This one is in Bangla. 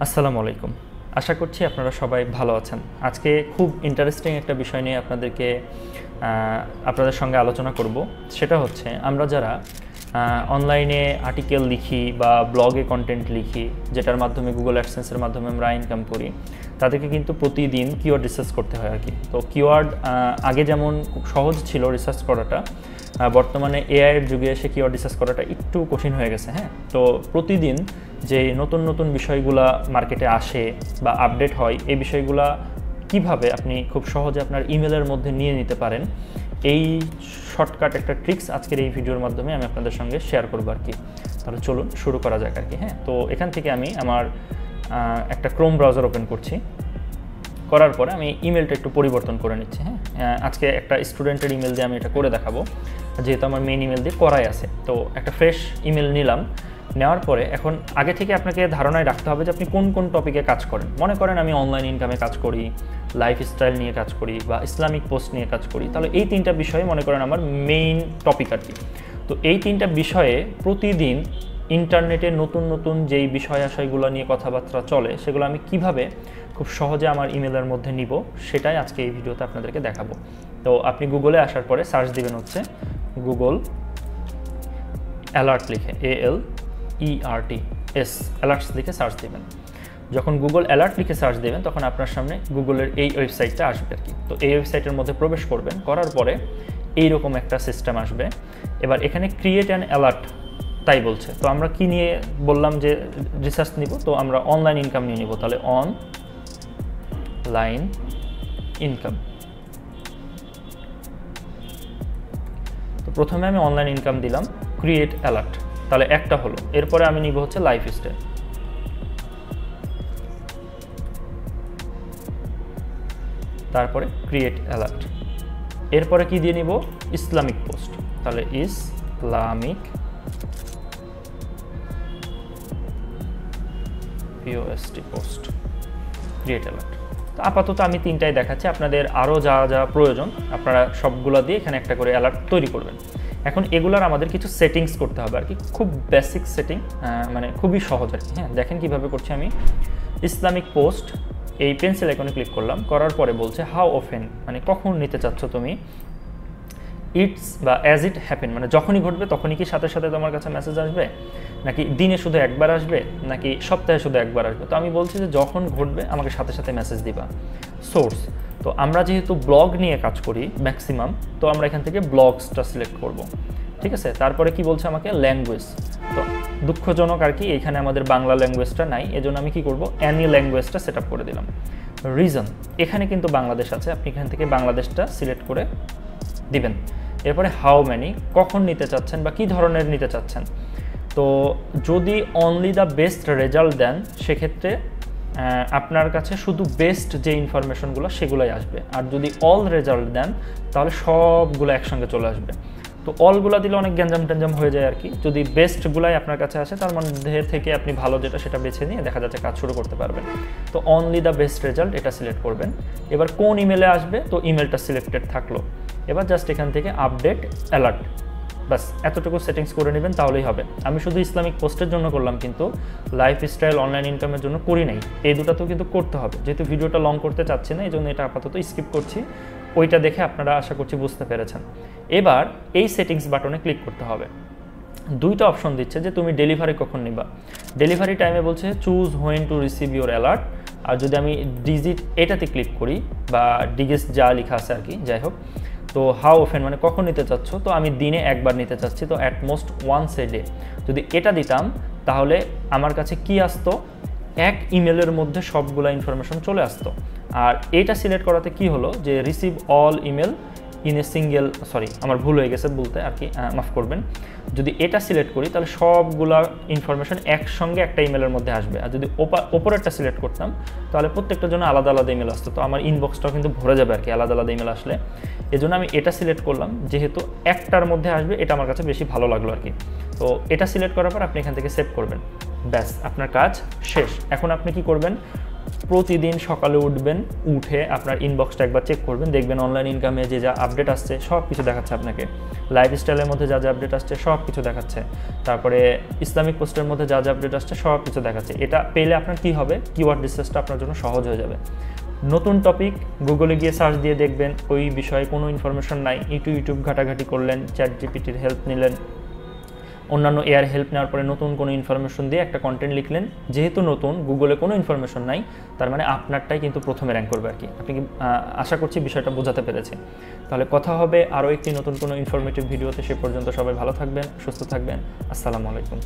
আসসালামু আলাইকুম। আশা করছি আপনারা সবাই ভালো আছেন। আজকে খুব ইন্টারেস্টিং একটা বিষয় নিয়ে আপনাদের সঙ্গে আলোচনা করব। সেটা হচ্ছে আমরা যারা অনলাইনে আর্টিকেল লিখি বা ব্লগে কন্টেন্ট লিখি, যেটার মাধ্যমে গুগল অ্যাডসেন্সের মাধ্যমে আমরা ইনকাম করি, তাদেরকে কিন্তু প্রতিদিন কিওয়ার্ড রিসার্চ করতে হয় আর কি। তো কিওয়ার্ড আগে যেমন খুব সহজ ছিল রিসার্চ করাটা, বর্তমানে এআইয়ের যুগে এসে কিওয়ার্ড রিসার্চ করাটা একটু কঠিন হয়ে গেছে। হ্যাঁ, তো প্রতিদিন যে নতুন নতুন বিষয়গুলা মার্কেটে আসে বা আপডেট হয়, এই বিষয়গুলা কিভাবে আপনি খুব সহজে আপনার ইমেলের মধ্যে নিয়ে নিতে পারেন, এই শর্টকাট একটা ট্রিক্স আজকের এই ভিডিওর মাধ্যমে আমি আপনাদের সঙ্গে শেয়ার করবো আর কি। তাহলে চলুন শুরু করা যাক আর কি। হ্যাঁ, তো এখান থেকে আমি আমার একটা ক্রোম ব্রাউজার ওপেন করছি। করার পরে আমি ইমেলটা একটু পরিবর্তন করে নিচ্ছি। হ্যাঁ, আজকে একটা স্টুডেন্টের ইমেল দিয়ে আমি এটা করে দেখাবো, যেহেতু আমার মেইন ইমেল দিয়ে করাই আছে। তো একটা ফ্রেশ ইমেল নিলাম। নেওয়ার পরে এখন আগে থেকে আপনাকে ধারণায় রাখতে হবে যে আপনি কোন কোন টপিকে কাজ করেন। মনে করেন আমি অনলাইন ইনকামে কাজ করি, লাইফস্টাইল নিয়ে কাজ করি বা ইসলামিক পোস্ট নিয়ে কাজ করি, তাহলে এই তিনটা বিষয়ে মনে করেন আমার মেইন টপিক আর কি। তো এই তিনটা বিষয়ে প্রতিদিন ইন্টারনেটে নতুন নতুন যেই বিষয় আশয়গুলো নিয়ে কথাবার্তা চলে, সেগুলো আমি কিভাবে খুব সহজে আমার ইমেলের মধ্যে নিব, সেটাই আজকে এই ভিডিওতে আপনাদেরকে দেখাবো। তো আপনি গুগলে আসার পরে সার্চ দিবেন হচ্ছে গুগল অ্যালার্ট লিখে, ALERTS অ্যালার্টস লিখে সার্চ দেবেন। যখন গুগল অ্যালার্ট লিখে সার্চ দেবেন তখন আপনার সামনে গুগলের এই ওয়েবসাইটটা আসবে আর কি। তো এই ওয়েবসাইটের মধ্যে প্রবেশ করবেন, করার পরে এইরকম একটা সিস্টেম আসবে। এবার এখানে ক্রিয়েট অ্যান অ্যালার্ট তাই বলছে। তো আমরা কি নিয়ে বললাম যে রিসার্চ নিব, তো আমরা অনলাইন ইনকাম নিয়ে নিব। তাহলে অনলাইন ইনকাম, তো প্রথমে আমি অনলাইন ইনকাম দিলাম, ক্রিয়েট অ্যালার্ট, তাহলে একটা হলো। এরপরে আমি নিব হচ্ছে লাইফস্টাইল, তারপরে ক্রিয়েট অ্যালার্ট। এরপরে কি দিয়ে নিব, ইসলামিক পোস্ট, তাহলে ইসলামিক পোস্ট, ক্রিয়েট অ্যালার্ট। তো আপাতত আমি তিনটাই দেখাচ্ছি, আপনাদের আরও যা যা প্রয়োজন আপনারা সবগুলো দিয়ে এখানে একটা করে অ্যালার্ট তৈরি করবেন। এখন এগুলার আমাদের কিছু সেটিংস করতে হবে আর কি, খুব বেসিক সেটিং, মানে খুবই সহজ আর কি। হ্যাঁ, দেখেন কিভাবে করছি আমি। ইসলামিক পোস্ট, এই পেন্সিল আইকনে ক্লিক করলাম, করার পরে বলছে হাউ অফেন, মানে কখন নিতে চাচ্ছ তুমি। ইটস বা অ্যাজ ইট হ্যাপেন, মানে যখনই ঘটবে তখনই কি সাথে সাথে তোমার কাছে মেসেজ আসবে, নাকি দিনে শুধু একবার আসবে, নাকি সপ্তাহে শুধু একবার আসবে। তো আমি বলছি যে যখন ঘটবে আমাকে সাথে সাথে মেসেজ দিবা। সোর্স, তো আমরা যেহেতু ব্লগ নিয়ে কাজ করি ম্যাক্সিমাম, তো আমরা এখান থেকে ব্লগসটা সিলেক্ট করব, ঠিক আছে। তারপরে কি বলছে আমাকে, ল্যাঙ্গুয়েজ। তো দুঃখজনক আর কি, এখানে আমাদের বাংলা ল্যাঙ্গুয়েজটা নাই, এজন্য আমি কি করব, অ্যানি ল্যাঙ্গুয়েজটা সেট আপ করে দিলাম। রিজন, এখানে কিন্তু বাংলাদেশ আছে, আপনি এখান থেকে বাংলাদেশটা সিলেক্ট করে দিবেন। এরপরে হাউ ম্যানি, কখন নিতে চাচ্ছেন বা কী ধরনের নিতে চাচ্ছেন। তো যদি অনলি দ্য বেস্ট রেজাল্ট দেন, সেক্ষেত্রে আপনার কাছে শুধু বেস্ট যে ইনফরমেশনগুলো সেগুলোই আসবে। আর যদি অল রেজাল্ট দেন তাহলে সবগুলো একসঙ্গে চলে আসবে। তো অলগুলো দিলে অনেক গ্যাঞ্জাম ট্যাঞ্জাম হয়ে যায় আর কি। যদি বেস্টগুলাই আপনার কাছে আসে, তার মধ্যে থেকে আপনি ভালো যেটা সেটা বেছে নিয়ে দেখা যাচ্ছে কাজ শুরু করতে পারবেন। তো অনলি দ্য বেস্ট রেজাল্ট এটা সিলেক্ট করবেন। এবার কোন ইমেলে আসবে, তো ইমেলটা সিলেক্টেড থাকলো। এবার জাস্ট এখান থেকে আপডেট অ্যালার্ট, বাস এতটুকু সেটিংস করে নেবেন, তাহলেই হবে। আমি শুধু ইসলামিক পোস্টের জন্য করলাম, কিন্তু লাইফস্টাইল অনলাইন ইনকামের জন্য করি নাই। এই দুটাতেও কিন্তু করতে হবে, যেহেতু ভিডিওটা লং করতে চাচ্ছি না, এই জন্য এটা আপাতত স্কিপ করছি। ওইটা দেখে আপনারা আশা করছি বুঝতে পেরেছেন। এবার এই সেটিংস বাটনে ক্লিক করতে হবে। দুইটা অপশন দিচ্ছে যে তুমি ডেলিভারি কখন নিবা। ডেলিভারি টাইমে বলছে choose when to receive your alert. আর যদি আমি ডিজিট এটাতে ক্লিক করি, বা ডিগেস যা লেখা আছে আর কি, যাই হোক, তো হাউ অফেন মানে কখন নিতে চাচ্ছ, তো আমি দিনে একবার নিতে চাচ্ছি, তো অ্যাটমোস্ট ওয়ান্স এ ডে। যদি এটা দিতাম তাহলে আমার কাছে কি আসতো, এক ইমেলের মধ্যে সবগুলো ইনফরমেশন চলে আসতো। আর এটা সিলেক্ট করাতে কি হলো, যে receive all email in a single, sorry আমার ভুল হয়ে গেছে বলতে আর কি, মাফ করবেন। যদি এটা সিলেক্ট করি তাহলে সবগুলা ইনফরমেশন একসঙ্গে একটা ইমেলের মধ্যে আসবে। আর যদি ওপরেরটা সিলেক্ট করতাম তাহলে প্রত্যেকটার জন্য আলাদা আলাদা ইমেল আসতো। তো আমার ইনবক্সটাও কিন্তু ভরে যাবে আর কি আলাদা আলাদা ইমেল আসলে। এজন্য আমি এটা সিলেক্ট করলাম, যেহেতু একটার মধ্যে আসবে, এটা আমার কাছে বেশি ভালো লাগলো আর কি। তো এটা সিলেক্ট করার পর আপনি এখান থেকে সেভ করবেন, ব্যাস আপনার কাজ শেষ। এখন আপনি কি করবেন, প্রতিদিন সকালে উঠবেন, উঠে আপনার ইনবক্সটা একবার চেক করবেন, দেখবেন অনলাইন ইনকামে যে যা আপডেট আসছে সব কিছু দেখাচ্ছে আপনাকে, লাইফস্টাইলের মধ্যে যা যা আপডেট আসছে সব কিছু দেখাচ্ছে, তারপরে ইসলামিক পোস্টের মধ্যে যা যা আপডেট আসছে সব কিছু দেখাচ্ছে। এটা পেলে আপনার কি হবে, কিওয়ার্ড রিসার্চটা আপনার জন্য সহজ হয়ে যাবে। নতুন টপিক গুগলে গিয়ে সার্চ দিয়ে দেখবেন ওই বিষয়ে কোনো ইনফরমেশন নাই, ইউটিউব ঘাটাঘাটি করলেন, চ্যাটজিপিটির হেল্প নিলেন, অন্যান্য এআর হেল্প নেওয়ার পরে নতুন কোনো ইনফরমেশন দিয়ে একটা কন্টেন্ট লিখলেন, যেহেতু নতুন গুগলে কোনো ইনফরমেশন নাই, তার মানে আপনারটাই কিন্তু প্রথমে র্যাঙ্ক করবে আর কি। আপনি কি আশা করছি বিষয়টা বোঝাতে পেরেছি। তাহলে কথা হবে আরও একটি নতুন কোনো ইনফরমেটিভ ভিডিওতে। সে পর্যন্ত সবাই ভালো থাকবেন, সুস্থ থাকবেন। আসসালামু আলাইকুম।